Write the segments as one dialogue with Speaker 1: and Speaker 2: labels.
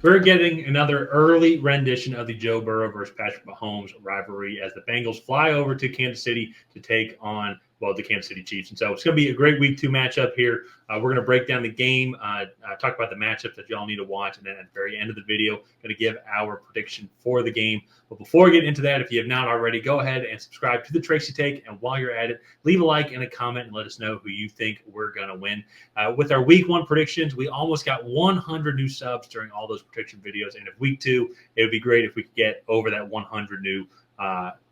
Speaker 1: we're getting another early rendition of the Joe Burrow versus Patrick Mahomes rivalry as the Bengals fly over to Kansas City to take on, well, the Kansas City Chiefs. And so it's going to be a great week 2 matchup here. We're going to break down the game, talk about the matchups that y'all need to watch, and then at the very end of the video, going to give our prediction for the game. But before we get into that, if you have not already, go ahead and subscribe to the Tracy Take. And while you're at it, leave a like and a comment and let us know who you think we're going to win. With our week 1 predictions, we almost got 100 new subs during all those prediction videos. And if week 2, it would be great if we could get over that 100 new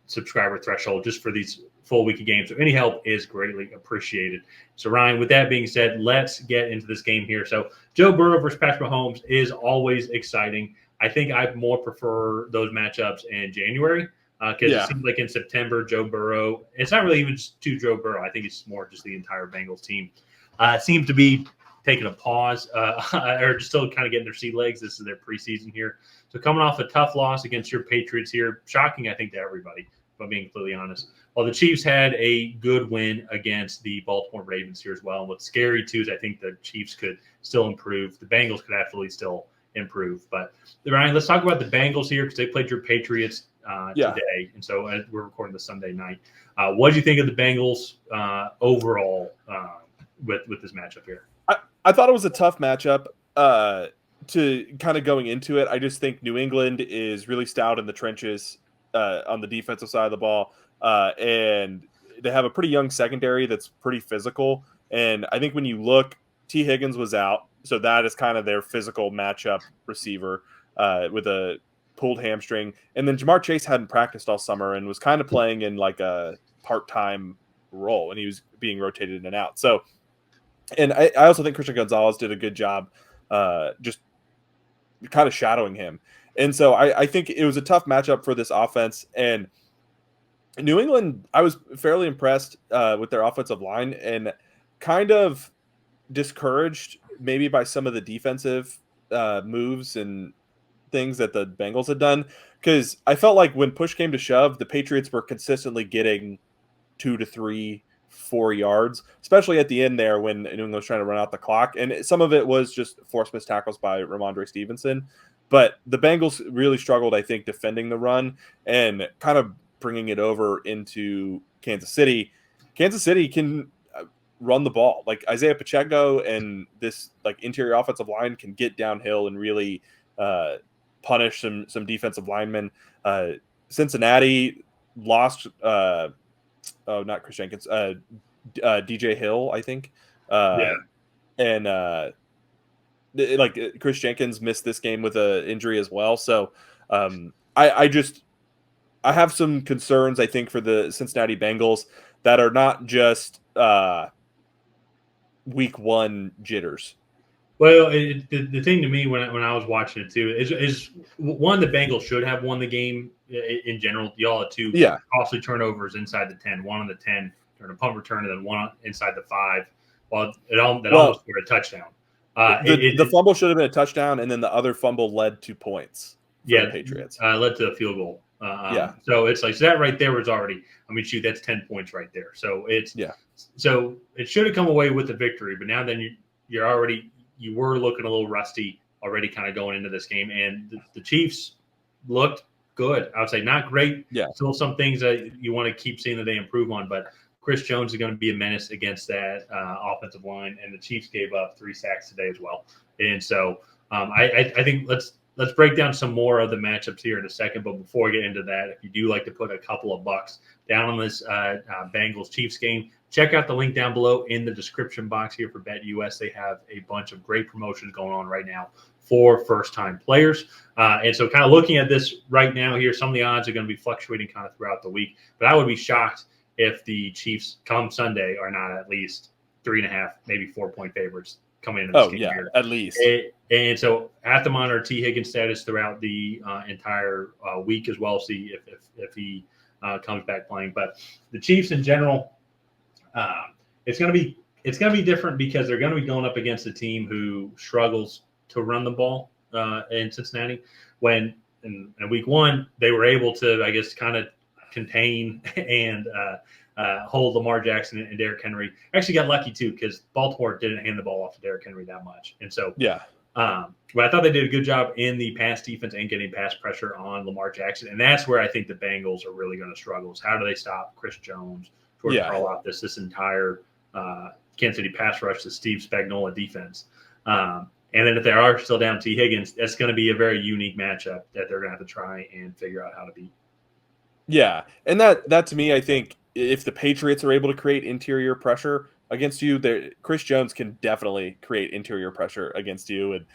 Speaker 1: subscriber threshold just for these full week of games. So any help is greatly appreciated. So Ryan, with that being said, let's get into this game here. So Joe Burrow versus Patrick Mahomes is always exciting. I think I more prefer those matchups in January because it seems like in September, Joe Burrow, it's not really even just to Joe Burrow. I think it's more just the entire Bengals team seems to be taking a pause or just still kind of getting their sea legs. This is their preseason here. So coming off a tough loss against your Patriots here, shocking, I think, to everybody, if I'm being completely honest. Well, the Chiefs had a good win against the Baltimore Ravens here as well. And what's scary, too, is I think the Chiefs could still improve. The Bengals could absolutely still improve. But, Ryan, let's talk about the Bengals here because they played your Patriots today. And so we're recording this Sunday night. What do you think of the Bengals overall with this matchup here?
Speaker 2: I thought it was a tough matchup to kind of going into it. I just think New England is really stout in the trenches on the defensive side of the ball. And they have a pretty young secondary that's pretty physical. And I think when you look, T. Higgins was out. So that is kind of their physical matchup receiver with a pulled hamstring. And then Jamar Chase hadn't practiced all summer and was kind of playing in like a part-time role. And he was being rotated in and out. So, and I also think Christian Gonzalez did a good job just kind of shadowing him. And so I think it was a tough matchup for this offense. And New England, I was fairly impressed with their offensive line and kind of discouraged maybe by some of the defensive moves and things that the Bengals had done. Because I felt like when push came to shove, the Patriots were consistently getting 2 to 3, 4 yards, especially at the end there when New England was trying to run out the clock. And some of it was just forced missed tackles by Ramondre Stevenson. But the Bengals really struggled, I think, defending the run and kind of bringing it over into Kansas City. Kansas City can run the ball. Like Isaiah Pacheco and this like interior offensive line can get downhill and really punish some defensive linemen. Cincinnati lost not Chris Jenkins, DJ Hill, I think. And like Chris Jenkins missed this game with an injury as well. So I have some concerns, I think, for the Cincinnati Bengals that are not just week 1 jitters.
Speaker 1: Well, the thing to me when I was watching it too is one, the Bengals should have won the game in general. Y'all had 2 costly turnovers inside the 10, one on the 10 during a punt return, and then one inside the 5. Well, almost scored a touchdown.
Speaker 2: The fumble should have been a touchdown, and then the other fumble led to points for the Patriots.
Speaker 1: Led to a field goal. So it's like, so that right there was already, I mean, shoot, that's 10 points right there. So so it should have come away with the victory, but now then you were looking a little rusty already kind of going into this game. And the Chiefs looked good. I would say not great. Still some things that you want to keep seeing that they improve on, but Chris Jones is going to be a menace against that offensive line. And the Chiefs gave up 3 sacks today as well. And so I think let's break down some more of the matchups here in a second. But before we get into that, if you do like to put a couple of bucks down on this Bengals Chiefs game, check out the link down below in the description box here for BetUS. They have a bunch of great promotions going on right now for first-time players. And so kind of looking at this right now here, some of the odds are going to be fluctuating kind of throughout the week. But I would be shocked if the Chiefs come Sunday are not at least 3.5, maybe 4-point favorites coming into this game here.
Speaker 2: At least.
Speaker 1: And so I have to monitor T. Higgins' status throughout the entire week as well, see if he comes back playing. But the Chiefs in general, it's going to be different because they're going to be going up against a team who struggles to run the ball in Cincinnati. When in week 1 they were able to, I guess, kind of contain and hold Lamar Jackson and Derrick Henry. Actually got lucky too because Baltimore didn't hand the ball off to Derrick Henry that much, and so But I thought they did a good job in the pass defense and getting pass pressure on Lamar Jackson. And that's where I think the Bengals are really going to struggle is how do they stop Chris Jones, George Karloff, this entire Kansas City pass rush to Steve Spagnuolo defense. And then if they are still down T. Higgins, that's going to be a very unique matchup that they're going to have to try and figure out how to beat.
Speaker 2: Yeah, and that to me, I think if the Patriots are able to create interior pressure against you, Chris Jones can definitely create interior pressure against you. And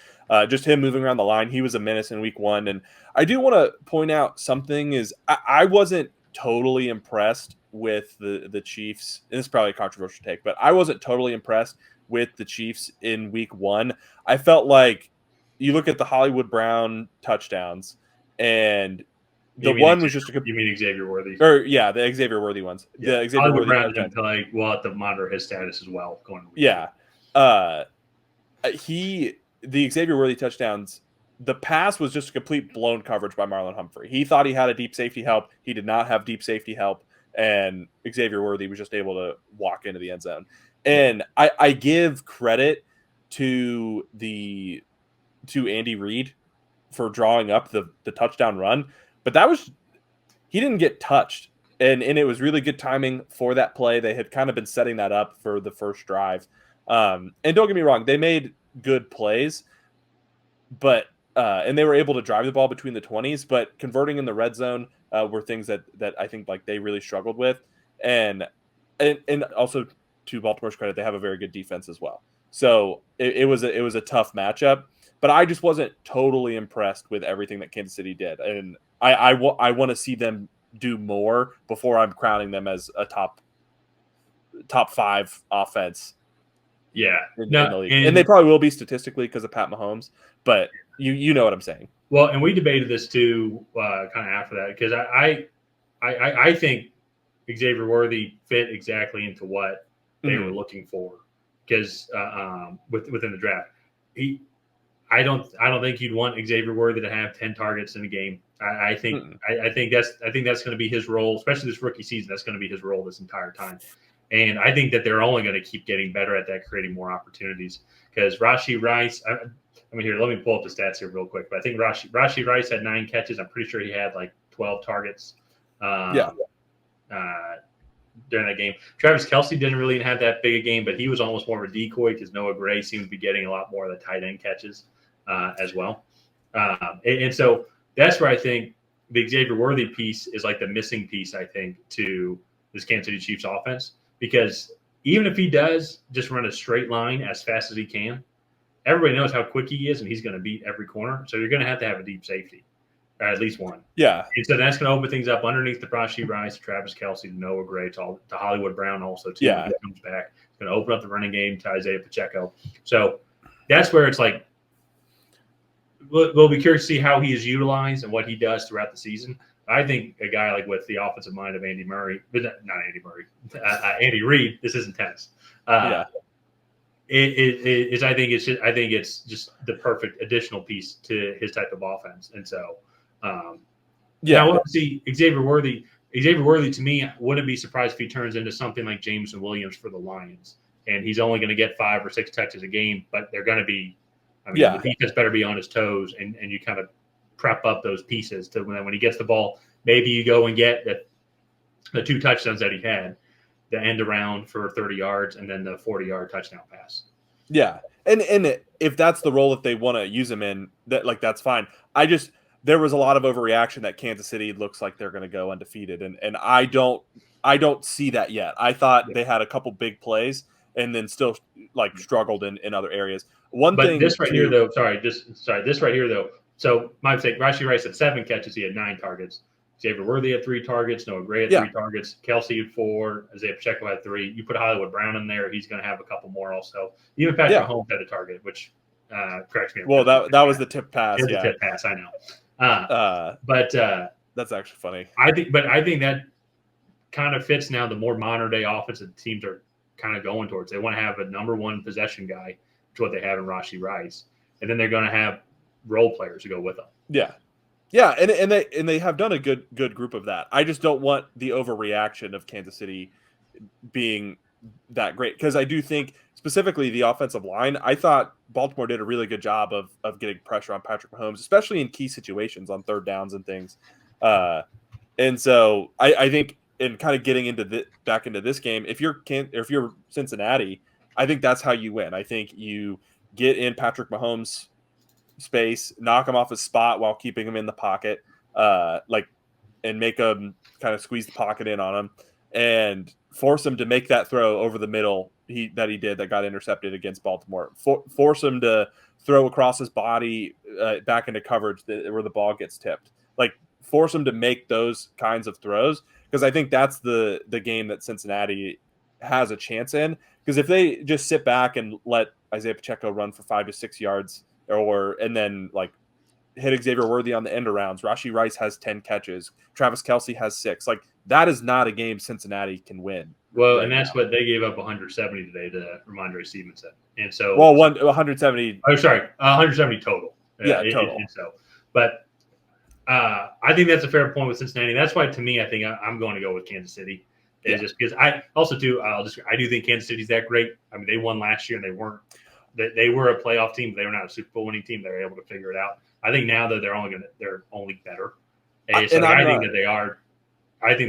Speaker 2: just him moving around the line, he was a menace in week 1. And I do want to point out something is I wasn't totally impressed with the Chiefs. And this is probably a controversial take, but I wasn't totally impressed with the Chiefs in week 1. I felt like you look at the Hollywood Brown touchdowns and the one was just
Speaker 1: you mean Xavier Worthy?
Speaker 2: Or yeah, the Xavier Worthy ones.
Speaker 1: Yeah.
Speaker 2: The Xavier Worthy
Speaker 1: Brown didn't play. We'll have to monitor his status as well going.
Speaker 2: Yeah, the Xavier Worthy touchdowns. The pass was just a complete blown coverage by Marlon Humphrey. He thought he had a deep safety help. He did not have deep safety help, and Xavier Worthy was just able to walk into the end zone. And I give credit to Andy Reid for drawing up the touchdown run. But he didn't get touched. And it was really good timing for that play. They had kind of been setting that up for the first drive. And don't get me wrong, they made good plays, but and they were able to drive the ball between the 20s, but converting in the red zone were things that I think like they really struggled with. And also to Baltimore's credit, they have a very good defense as well. So it was a tough matchup, but I just wasn't totally impressed with everything that Kansas City did. And I want to see them do more before I'm crowning them as a top 5 offense.
Speaker 1: Yeah,
Speaker 2: in the league. And they probably will be statistically because of Pat Mahomes, but you know what I'm saying.
Speaker 1: Well, and we debated this too, kind of after that, because I think Xavier Worthy fit exactly into what they were looking for, because within the draft, I don't think you'd want Xavier Worthy to have 10 targets in a game. I think that's going to be his role, especially this rookie season. That's going to be his role this entire time. And I think that they're only going to keep getting better at that, creating more opportunities. Because Rashee Rice, let me pull up the stats here real quick. But I think Rashee Rice had 9 catches. I'm pretty sure he had like 12 targets. During that game, Travis Kelce didn't really have that big a game, but he was almost more of a decoy because Noah Gray seemed to be getting a lot more of the tight end catches as well. And so that's where I think the Xavier Worthy piece is like the missing piece, I think, to this Kansas City Chiefs offense. Because even if he does just run a straight line as fast as he can, everybody knows how quick he is, and he's going to beat every corner. So you're going to have a deep safety, or at least one.
Speaker 2: Yeah.
Speaker 1: And so that's going to open things up underneath the Rashee Rice, Travis Kelce, to Noah Gray, to Hollywood Brown also, too.
Speaker 2: Yeah.
Speaker 1: When he comes back. It's going to open up the running game to Isaiah Pacheco. So that's where it's like, we'll be curious to see how he is utilized and what he does throughout the season. I think a guy like with the offensive mind of Andy Reid, this isn't tennis. I think it's just the perfect additional piece to his type of offense. And so, now I want to see Xavier Worthy. Xavier Worthy, to me, wouldn't be surprised if he turns into something like Jameson Williams for the Lions. And he's only going to get 5 or 6 touches a game, but they're going to be, the defense better be on his toes, and you kind of prep up those pieces to when he gets the ball, maybe you go and get the 2 touchdowns that he had, the end around for 30 yards and then the 40-yard touchdown pass.
Speaker 2: Yeah. And if that's the role that they want to use him in, that's fine. There was a lot of overreaction that Kansas City looks like they're going to go undefeated. And I don't see that yet. I thought they had a couple big plays and then still struggled in other areas. This right here though.
Speaker 1: So my mistake, Rashee Rice had 7 catches. He had 9 targets. Xavier Worthy had 3 targets. Noah Gray had 3 targets. Kelce had 4. Isaiah Pacheco had 3. You put Hollywood Brown in there, he's going to have a couple more also. Even Patrick Mahomes had a target, which corrects me.
Speaker 2: Well, that was the tip pass.
Speaker 1: The tip pass, I know. But
Speaker 2: that's actually funny.
Speaker 1: I think that kind of fits now the more modern day offense that teams are kind of going towards. They want to have a number 1 possession guy, which is what they have in Rashee Rice, and then they're going to have role players to go with them.
Speaker 2: Yeah, and they have done a good group of that. I just don't want the overreaction of Kansas City being that great, because I do think specifically the offensive line, I thought Baltimore did a really good job of getting pressure on Patrick Mahomes, especially in key situations on third downs and things. And so I think in kind of getting into back into this game, if you're Cincinnati, I think that's how you win. I think you get in Patrick Mahomes' space, knock him off his spot while keeping him in the pocket, and make him kind of squeeze the pocket in on him and force him to make that throw over the middle that got intercepted against Baltimore. Force him to throw across his body back into coverage where the ball gets tipped. Like, force him to make those kinds of throws, because I think that's the game that Cincinnati has a chance in. Because if they just sit back and let Isaiah Pacheco run for 5 to 6 yards, and then like hit Xavier Worthy on the end arounds, Rashee Rice has 10 catches, Travis Kelce has 6. Like, that is not a game Cincinnati can win.
Speaker 1: Well, and that's what they gave up 170 today to Ramondre Stevenson. And so,
Speaker 2: 170.
Speaker 1: Oh, sorry, 170 total.
Speaker 2: Yeah, total.
Speaker 1: But I think that's a fair point with Cincinnati. That's why, to me, I think I'm going to go with Kansas City. Just because I do think Kansas City's that great. I mean, they won last year and they were a playoff team. They were not a Super Bowl winning team. They were able to figure it out. I think now that they're only better. I think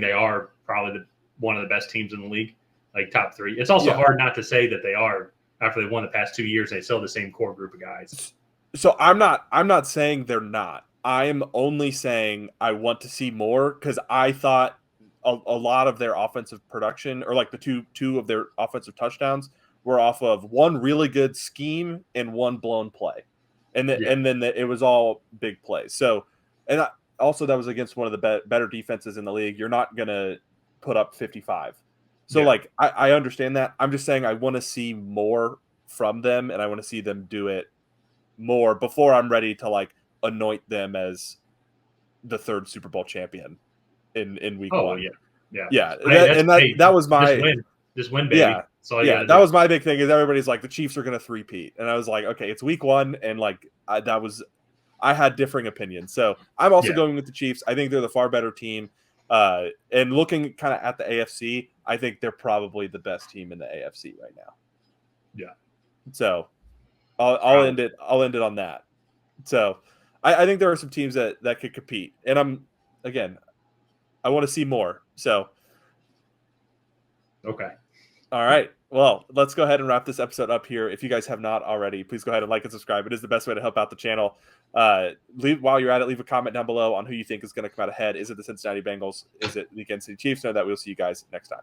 Speaker 1: they are probably one of the best teams in the league, like top 3. It's also hard not to say that they are after they won the past 2 years. They still have the same core group of guys.
Speaker 2: So I'm not saying they're not. I'm only saying I want to see more, because I thought a lot of their offensive production, or like the two of their offensive touchdowns, were off of one really good scheme and one blown play, and then it was all big plays. So, also that was against one of the better defenses in the league. You're not gonna put up 55. So like I understand that. I'm just saying I want to see more from them, and I want to see them do it more before I'm ready to like anoint them as the 3rd Super Bowl champion in week 1. That was my
Speaker 1: just win, baby.
Speaker 2: That was my big thing. Is everybody's like, the Chiefs are going to three-peat, and I was like, okay, it's week 1, and like I had differing opinions. So I'm also going with the Chiefs. I think they're the far better team. And looking kind of at the AFC, I think they're probably the best team in the AFC right now.
Speaker 1: Yeah.
Speaker 2: So I'll end it on that. So I think there are some teams that could compete, and I want to see more. So
Speaker 1: okay.
Speaker 2: All right. Well, let's go ahead and wrap this episode up here. If you guys have not already, please go ahead and like and subscribe. It is the best way to help out the channel. While you're at it, leave a comment down below on who you think is going to come out ahead. Is it the Cincinnati Bengals? Is it the Kansas City Chiefs? Know that we'll see you guys next time.